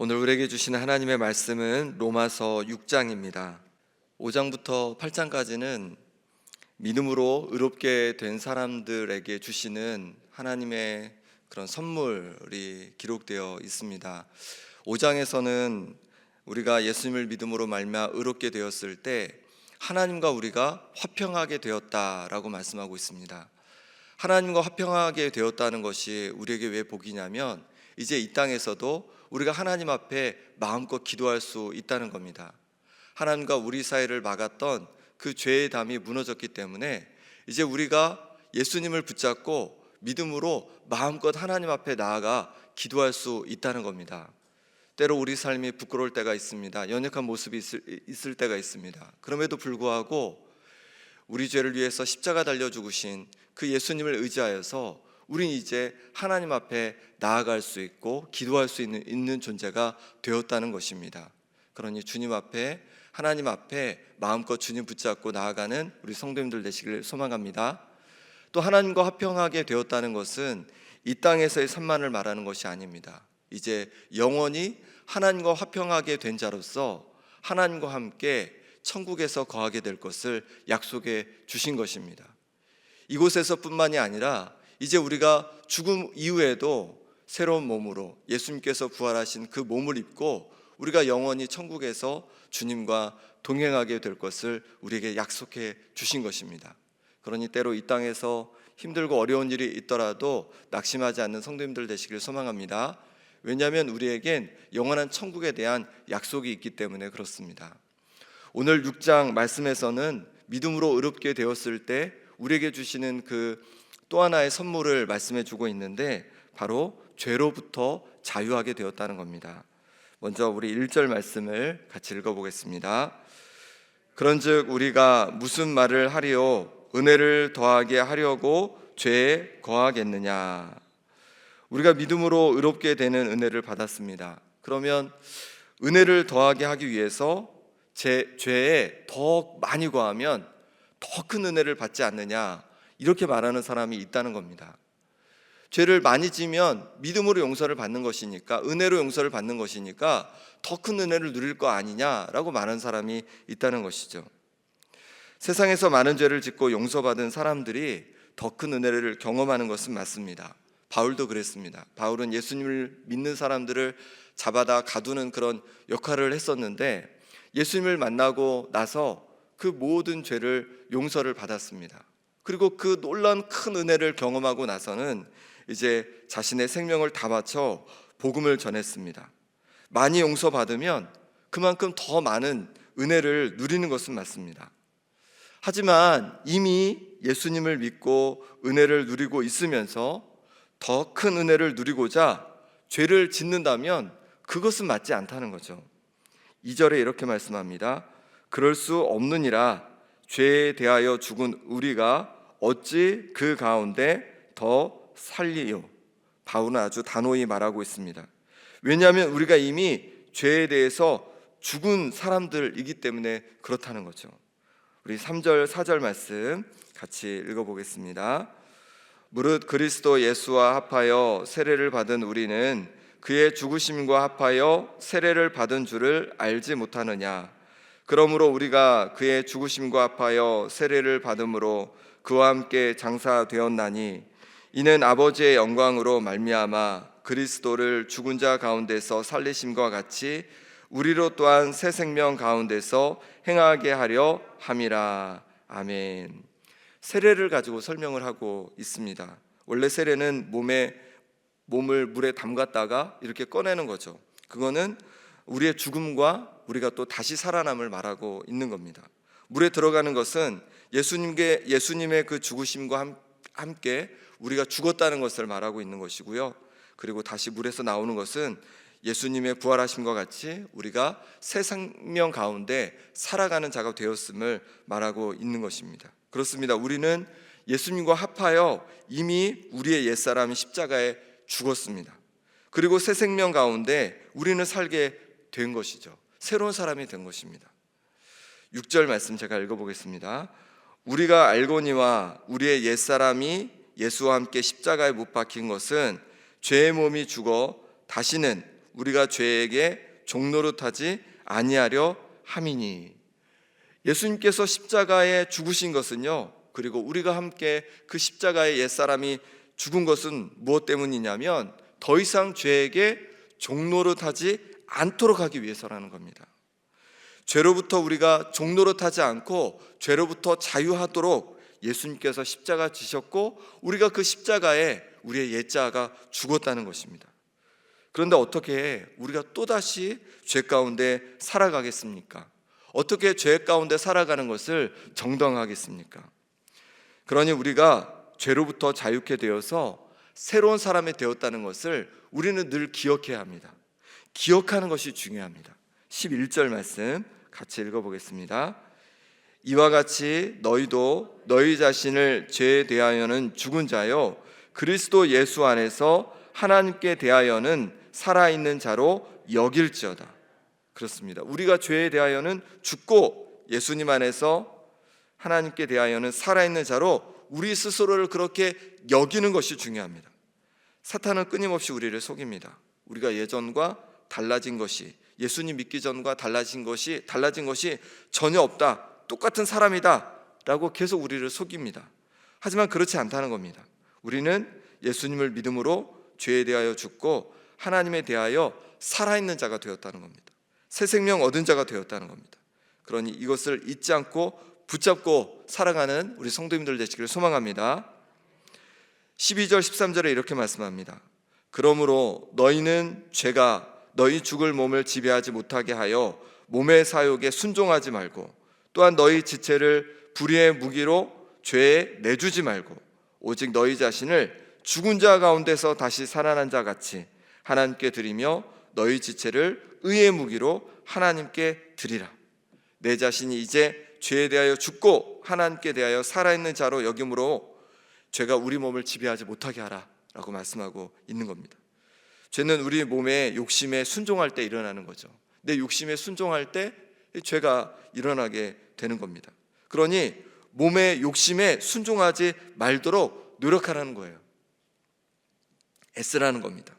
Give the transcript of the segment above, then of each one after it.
오늘 우리에게 주시는 하나님의 말씀은 로마서 6장입니다. 5장부터 8장까지는 믿음으로 의롭게 된 사람들에게 주시는 하나님의 그런 선물이 기록되어 있습니다. 5장에서는 우리가 예수님을 믿음으로 말미암아 의롭게 되었을 때 하나님과 우리가 화평하게 되었다라고 말씀하고 있습니다. 하나님과 화평하게 되었다는 것이 우리에게 왜 복이냐면 이제 이 땅에서도 우리가 하나님 앞에 마음껏 기도할 수 있다는 겁니다. 하나님과 우리 사이를 막았던 그 죄의 담이 무너졌기 때문에 이제 우리가 예수님을 붙잡고 믿음으로 마음껏 하나님 앞에 나아가 기도할 수 있다는 겁니다. 때로 우리 삶이 부끄러울 때가 있습니다. 연약한 모습이 있을 때가 있습니다. 그럼에도 불구하고 우리 죄를 위해서 십자가 달려 죽으신 그 예수님을 의지하여서 우린 이제 하나님 앞에 나아갈 수 있고 기도할 수 있는 존재가 되었다는 것입니다. 그러니 주님 앞에, 하나님 앞에 마음껏 주님 붙잡고 나아가는 우리 성도님들 되시길 소망합니다. 또 하나님과 화평하게 되었다는 것은 이 땅에서의 산만을 말하는 것이 아닙니다. 이제 영원히 하나님과 화평하게 된 자로서 하나님과 함께 천국에서 거하게 될 것을 약속해 주신 것입니다. 이곳에서뿐만이 아니라 이제 우리가 죽음 이후에도 새로운 몸으로 예수님께서 부활하신 그 몸을 입고 우리가 영원히 천국에서 주님과 동행하게 될 것을 우리에게 약속해 주신 것입니다. 그러니 때로 이 땅에서 힘들고 어려운 일이 있더라도 낙심하지 않는 성도님들 되시길 소망합니다. 왜냐하면 우리에겐 영원한 천국에 대한 약속이 있기 때문에 그렇습니다. 오늘 6장 말씀에서는 믿음으로 의롭게 되었을 때 우리에게 주시는 그 또 하나의 선물을 말씀해 주고 있는데 바로 죄로부터 자유하게 되었다는 겁니다. 먼저 우리 1절 말씀을 같이 읽어보겠습니다. 그런즉 우리가 무슨 말을 하리요 은혜를 더하게 하려고 죄에 거하겠느냐. 우리가 믿음으로 의롭게 되는 은혜를 받았습니다. 그러면 은혜를 더하게 하기 위해서 죄에 더 많이 거하면 더 큰 은혜를 받지 않느냐, 이렇게 말하는 사람이 있다는 겁니다. 죄를 많이 지면 믿음으로 용서를 받는 것이니까, 은혜로 용서를 받는 것이니까 더 큰 은혜를 누릴 거 아니냐라고 말하는 사람이 있다는 것이죠. 세상에서 많은 죄를 짓고 용서받은 사람들이 더 큰 은혜를 경험하는 것은 맞습니다. 바울도 그랬습니다. 바울은 예수님을 믿는 사람들을 잡아다 가두는 그런 역할을 했었는데 예수님을 만나고 나서 그 모든 죄를 용서를 받았습니다. 그리고 그 놀라운 큰 은혜를 경험하고 나서는 이제 자신의 생명을 다 바쳐 복음을 전했습니다. 많이 용서받으면 그만큼 더 많은 은혜를 누리는 것은 맞습니다. 하지만 이미 예수님을 믿고 은혜를 누리고 있으면서 더 큰 은혜를 누리고자 죄를 짓는다면 그것은 맞지 않다는 거죠. 2절에 이렇게 말씀합니다. 그럴 수 없느니라. 죄에 대하여 죽은 우리가 어찌 그 가운데 더 살리요. 바울은 아주 단호히 말하고 있습니다. 왜냐하면 우리가 이미 죄에 대해서 죽은 사람들이기 때문에 그렇다는 거죠. 우리 3절 4절 말씀 같이 읽어보겠습니다. 무릇 그리스도 예수와 합하여 세례를 받은 우리는 그의 죽으심과 합하여 세례를 받은 줄을 알지 못하느냐. 그러므로 우리가 그의 죽으심과 합하여 세례를 받음으로 그와 함께 장사되었나니 이는 아버지의 영광으로 말미암아 그리스도를 죽은 자 가운데서 살리심과 같이 우리로 또한 새 생명 가운데서 행하게 하려 함이라. 아멘. 세례를 가지고 설명을 하고 있습니다. 원래 세례는 몸을 물에 담갔다가 이렇게 꺼내는 거죠. 그거는 우리의 죽음과 우리가 또 다시 살아남을 말하고 있는 겁니다. 물에 들어가는 것은 예수님의 그 죽으심과 함께 우리가 죽었다는 것을 말하고 있는 것이고요. 그리고 다시 물에서 나오는 것은 예수님의 부활하심과 같이 우리가 새 생명 가운데 살아가는 자가 되었음을 말하고 있는 것입니다. 그렇습니다. 우리는 예수님과 합하여 이미 우리의 옛사람이 십자가에 죽었습니다. 그리고 새 생명 가운데 우리는 살게 된 것이죠. 새로운 사람이 된 것입니다. 6절 말씀 제가 읽어보겠습니다. 우리가 알거니와 우리의 옛사람이 예수와 함께 십자가에 못 박힌 것은 죄의 몸이 죽어 다시는 우리가 죄에게 종노릇하지 아니하려 함이니. 예수님께서 십자가에 죽으신 것은요, 그리고 우리가 함께 그 십자가의 옛사람이 죽은 것은 무엇 때문이냐면 더 이상 죄에게 종노릇하지 않도록 하기 위해서라는 겁니다. 죄로부터 우리가 종노릇하지 않고 죄로부터 자유하도록 예수님께서 십자가 지셨고 우리가 그 십자가에 우리의 옛자가 죽었다는 것입니다. 그런데 어떻게 우리가 또다시 죄 가운데 살아가겠습니까? 어떻게 죄 가운데 살아가는 것을 정당화하겠습니까? 그러니 우리가 죄로부터 자유케 되어서 새로운 사람이 되었다는 것을 우리는 늘 기억해야 합니다. 기억하는 것이 중요합니다. 11절 말씀 같이 읽어보겠습니다. 이와 같이 너희도 너희 자신을 죄에 대하여는 죽은 자요 그리스도 예수 안에서 하나님께 대하여는 살아있는 자로 여길지어다. 그렇습니다. 우리가 죄에 대하여는 죽고 예수님 안에서 하나님께 대하여는 살아있는 자로 우리 스스로를 그렇게 여기는 것이 중요합니다. 사탄은 끊임없이 우리를 속입니다. 우리가 예전과 달라진 것이, 예수님 믿기 전과 달라진 것이 전혀 없다, 똑같은 사람이다 라고 계속 우리를 속입니다. 하지만 그렇지 않다는 겁니다. 우리는 예수님을 믿음으로 죄에 대하여 죽고 하나님에 대하여 살아있는 자가 되었다는 겁니다. 새 생명 얻은 자가 되었다는 겁니다. 그러니 이것을 잊지 않고 붙잡고 살아가는 우리 성도님들 되시기를 소망합니다. 12절 13절에 이렇게 말씀합니다. 그러므로 너희는 죄가 너희 죽을 몸을 지배하지 못하게 하여 몸의 사욕에 순종하지 말고 또한 너희 지체를 불의의 무기로 죄에 내주지 말고 오직 너희 자신을 죽은 자 가운데서 다시 살아난 자 같이 하나님께 드리며 너희 지체를 의의 무기로 하나님께 드리라. 내 자신이 이제 죄에 대하여 죽고 하나님께 대하여 살아있는 자로 여김으로 죄가 우리 몸을 지배하지 못하게 하라 라고 말씀하고 있는 겁니다. 죄는 우리 몸의 욕심에 순종할 때 일어나는 거죠. 내 욕심에 순종할 때 죄가 일어나게 되는 겁니다. 그러니 몸의 욕심에 순종하지 말도록 노력하라는 거예요. 애쓰라는 겁니다.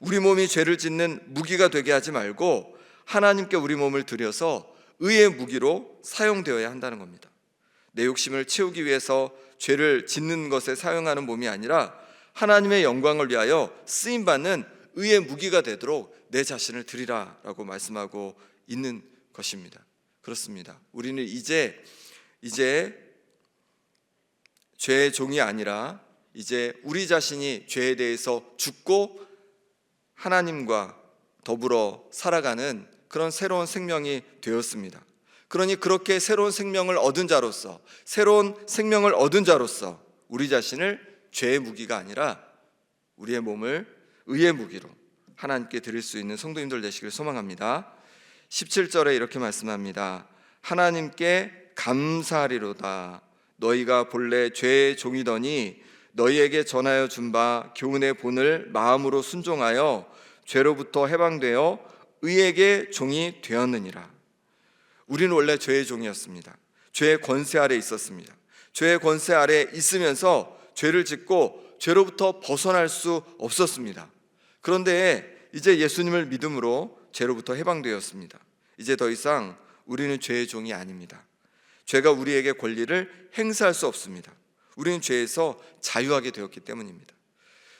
우리 몸이 죄를 짓는 무기가 되게 하지 말고 하나님께 우리 몸을 들여서 의의 무기로 사용되어야 한다는 겁니다. 내 욕심을 채우기 위해서 죄를 짓는 것에 사용하는 몸이 아니라 하나님의 영광을 위하여 쓰임받는 의의 무기가 되도록 내 자신을 드리라 라고 말씀하고 있는 것입니다. 그렇습니다. 우리는 이제 죄의 종이 아니라 이제 우리 자신이 죄에 대해서 죽고 하나님과 더불어 살아가는 그런 새로운 생명이 되었습니다. 그러니 그렇게 새로운 생명을 얻은 자로서 우리 자신을 죄의 무기가 아니라 우리의 몸을 의의 무기로 하나님께 드릴 수 있는 성도님들 되시길 소망합니다. 17절에 이렇게 말씀합니다. 하나님께 감사하리로다. 너희가 본래 죄의 종이더니 너희에게 전하여 준 바 교훈의 본을 마음으로 순종하여 죄로부터 해방되어 의에게 종이 되었느니라. 우리는 원래 죄의 종이었습니다. 죄의 권세 아래 있었습니다. 죄의 권세 아래 있으면서 죄를 짓고 죄로부터 벗어날 수 없었습니다. 그런데 이제 예수님을 믿음으로 죄로부터 해방되었습니다. 이제 더 이상 우리는 죄의 종이 아닙니다. 죄가 우리에게 권리를 행사할 수 없습니다. 우리는 죄에서 자유하게 되었기 때문입니다.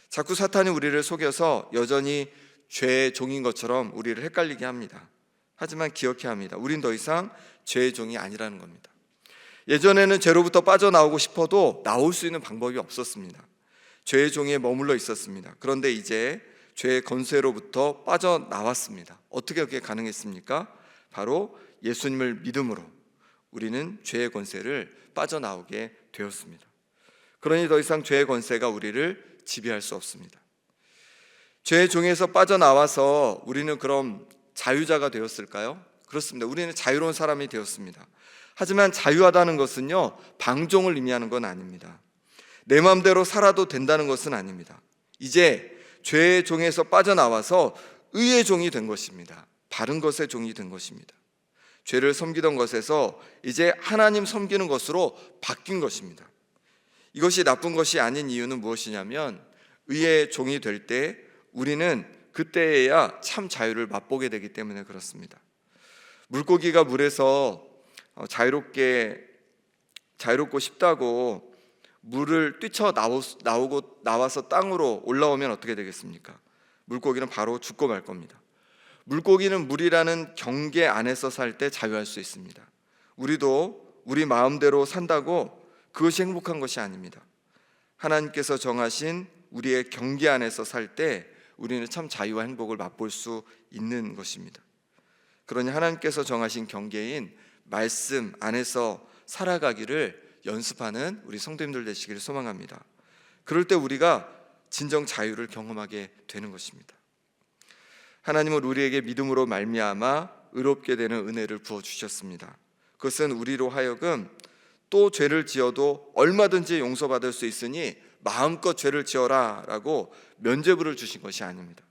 자꾸 사탄이 우리를 속여서 여전히 죄의 종인 것처럼 우리를 헷갈리게 합니다. 하지만 기억해야 합니다. 우린 더 이상 죄의 종이 아니라는 겁니다. 예전에는 죄로부터 빠져나오고 싶어도 나올 수 있는 방법이 없었습니다. 죄의 종에 머물러 있었습니다. 그런데 이제 죄의 권세로부터 빠져나왔습니다. 어떻게 그렇게 가능했습니까? 바로 예수님을 믿음으로 우리는 죄의 권세를 빠져나오게 되었습니다. 그러니 더 이상 죄의 권세가 우리를 지배할 수 없습니다. 죄의 종에서 빠져나와서 우리는 그럼 자유자가 되었을까요? 그렇습니다. 우리는 자유로운 사람이 되었습니다. 하지만 자유하다는 것은요, 방종을 의미하는 건 아닙니다. 내 마음대로 살아도 된다는 것은 아닙니다. 이제 죄의 종에서 빠져나와서 의의 종이 된 것입니다. 바른 것의 종이 된 것입니다. 죄를 섬기던 것에서 이제 하나님 섬기는 것으로 바뀐 것입니다. 이것이 나쁜 것이 아닌 이유는 무엇이냐면 의의 종이 될 때 우리는 그때에야 참 자유를 맛보게 되기 때문에 그렇습니다. 물고기가 물에서 자유롭고 싶다고 물을 뛰쳐 나와서 땅으로 올라오면 어떻게 되겠습니까? 물고기는 바로 죽고 말 겁니다. 물고기는 물이라는 경계 안에서 살 때 자유할 수 있습니다. 우리도 우리 마음대로 산다고 그것이 행복한 것이 아닙니다. 하나님께서 정하신 우리의 경계 안에서 살 때 우리는 참 자유와 행복을 맛볼 수 있는 것입니다. 그러니 하나님께서 정하신 경계인 말씀 안에서 살아가기를 연습하는 우리 성도님들 되시기를 소망합니다. 그럴 때 우리가 진정 자유를 경험하게 되는 것입니다. 하나님은 우리에게 믿음으로 말미암아 의롭게 되는 은혜를 부어주셨습니다. 그것은 우리로 하여금 또 죄를 지어도 얼마든지 용서받을 수 있으니 마음껏 죄를 지어라 라고 면죄부를 주신 것이 아닙니다.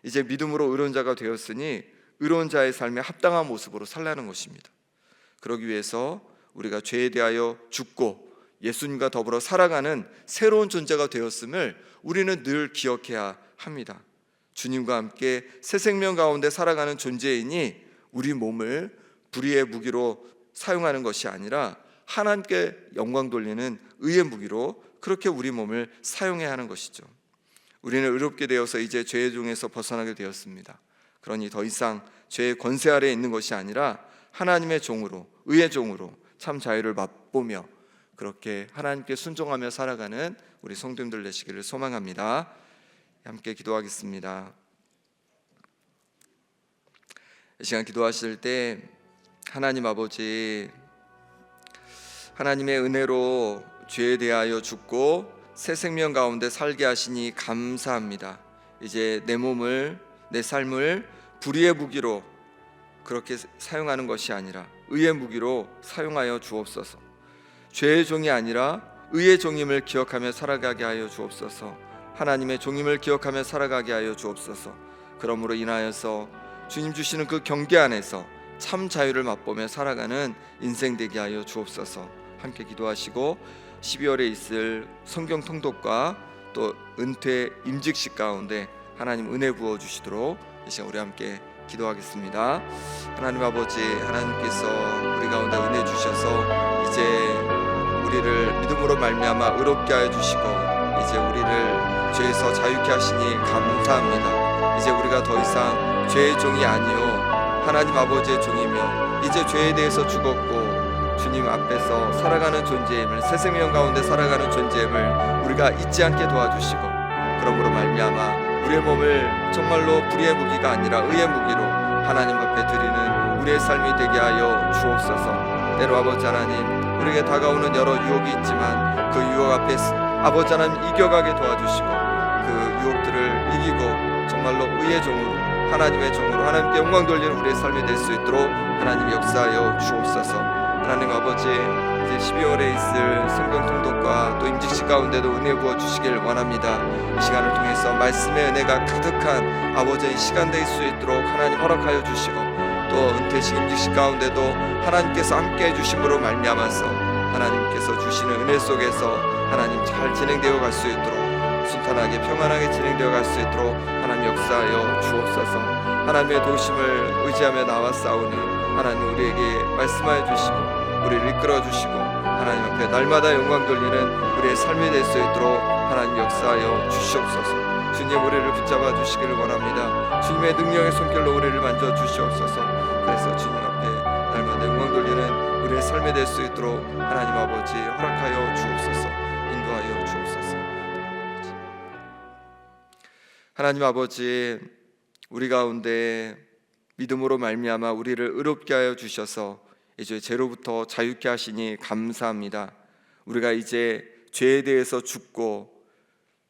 이제 믿음으로 의로운 자가 되었으니 의로운 자의 삶에 합당한 모습으로 살라는 것입니다. 그러기 위해서 우리가 죄에 대하여 죽고 예수님과 더불어 살아가는 새로운 존재가 되었음을 우리는 늘 기억해야 합니다. 주님과 함께 새 생명 가운데 살아가는 존재이니 우리 몸을 불의의 무기로 사용하는 것이 아니라 하나님께 영광 돌리는 의의 무기로 그렇게 우리 몸을 사용해야 하는 것이죠. 우리는 의롭게 되어서 이제 죄의 종에서 벗어나게 되었습니다. 그러니 더 이상 죄의 권세 아래에 있는 것이 아니라 하나님의 종으로, 의의 종으로 참 자유를 맛보며 그렇게 하나님께 순종하며 살아가는 우리 성도님들 되시기를 소망합니다. 함께 기도하겠습니다. 이 시간 기도하실 때 하나님 아버지, 하나님의 은혜로 죄에 대하여 죽고 새 생명 가운데 살게 하시니 감사합니다. 이제 내 몸을, 내 삶을 불의의 무기로 그렇게 사용하는 것이 아니라 의의 무기로 사용하여 주옵소서. 죄의 종이 아니라 의의 종임을 기억하며 살아가게 하여 주옵소서. 하나님의 종임을 기억하며 살아가게 하여 주옵소서. 그러므로 인하여서 주님 주시는 그 경계 안에서 참 자유를 맛보며 살아가는 인생 되게 하여 주옵소서. 함께 기도하시고 12월에 있을 성경 통독과 또 은퇴 임직식 가운데 하나님 은혜 부어 주시도록 이 시간 우리 함께 기도하겠습니다. 하나님 아버지, 하나님께서 우리 가운데 은혜 주셔서 이제 우리를 믿음으로 말미암아 의롭게 하여 주시고 이제 우리를 죄에서 자유케 하시니 감사합니다. 이제 우리가 더 이상 죄의 종이 아니요 하나님 아버지의 종이며 이제 죄에 대해서 죽었고 주님 앞에서 살아가는 존재임을, 새 생명 가운데 살아가는 존재임을 우리가 잊지 않게 도와주시고 그러므로 말미암아 우리의 몸을 정말로 불의의 무기가 아니라 의의 무기로 하나님 앞에 드리는 우리의 삶이 되게 하여 주옵소서. 때로 아버지 하나님, 우리에게 다가오는 여러 유혹이 있지만 그 유혹 앞에 아버지 하나님 이겨가게 도와주시고 그 유혹들을 이기고 정말로 의의 종으로, 하나님의 종으로 하나님께 영광 돌리는 우리의 삶이 될 수 있도록 하나님 역사하여 주옵소서. 하나님 아버지, 이제 12월에 있을 성경 통독과 또 임직식 가운데도 은혜 부어 주시길 원합니다. 이 시간을 통해서 말씀의 은혜가 가득한 아버지의 시간 될 수 있도록 하나님 허락하여 주시고 또 은퇴식 임직식 가운데도 하나님께서 함께 해주심으로 말미암아서 하나님께서 주시는 은혜 속에서 하나님 잘 진행되어 갈 수 있도록, 순탄하게 평안하게 진행되어 갈 수 있도록 하나님 역사하여 주옵소서. 하나님의 도우심을 의지하며 나와 싸우니 하나님 우리에게 말씀하여 주시고 우리를 이끌어 주시고 하나님 앞에 날마다 영광 돌리는 우리의 삶이 될 수 있도록 하나님 역사하여 주시옵소서. 주님 우리를 붙잡아 주시기를 원합니다. 주님의 능력의 손길로 우리를 만져 주시옵소서. 그래서 주님 앞에 날마다 영광 돌리는 우리의 삶이 될 수 있도록 하나님 아버지 허락하여 주옵소서. 인도하여 주옵소서. 하나님 아버지, 우리 가운데 믿음으로 말미암아 우리를 의롭게 하여 주셔서 이제 죄로부터 자유케 하시니 감사합니다. 우리가 이제 죄에 대해서 죽고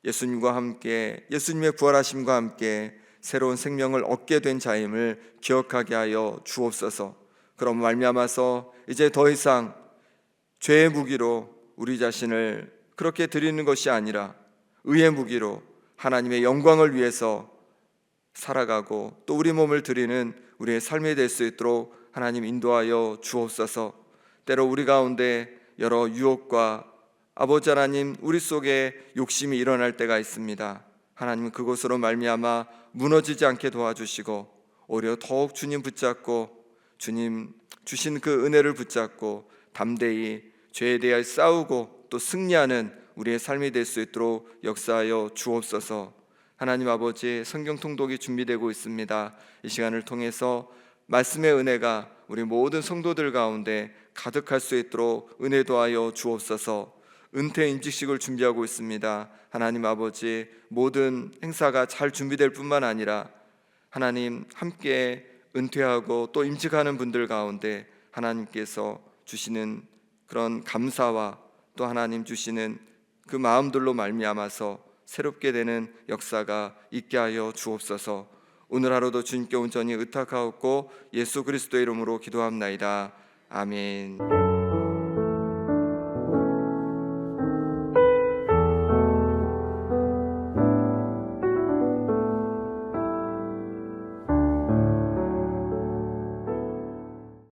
예수님과 함께, 예수님의 부활하심과 함께 새로운 생명을 얻게 된 자임을 기억하게 하여 주옵소서. 그럼 말미암아서 이제 더 이상 죄의 무기로 우리 자신을 그렇게 드리는 것이 아니라 의의 무기로 하나님의 영광을 위해서 살아가고 또 우리 몸을 드리는 우리의 삶이 될 수 있도록 하나님 인도하여 주옵소서. 때로 우리 가운데 여러 유혹과 아버지 하나님 우리 속에 욕심이 일어날 때가 있습니다. 하나님 그곳으로 말미암아 무너지지 않게 도와주시고 오히려 더욱 주님 붙잡고 주님 주신 그 은혜를 붙잡고 담대히 죄에 대하여 싸우고 또 승리하는 우리의 삶이 될 수 있도록 역사하여 주옵소서. 하나님 아버지, 성경 통독이 준비되고 있습니다. 이 시간을 통해서 말씀의 은혜가 우리 모든 성도들 가운데 가득할 수 있도록 은혜 도하여 주옵소서. 은퇴 인직식을 준비하고 있습니다. 하나님 아버지, 모든 행사가 잘 준비될 뿐만 아니라 하나님 함께 은퇴하고 또 임직하는 분들 가운데 하나님께서 주시는 그런 감사와 또 하나님 주시는 그 마음들로 말미암아서 새롭게 되는 역사가 있게 하여 주옵소서. 오늘 하루도 주님께 온전히 의탁하옵고 예수 그리스도의 이름으로 기도합나이다. 아멘.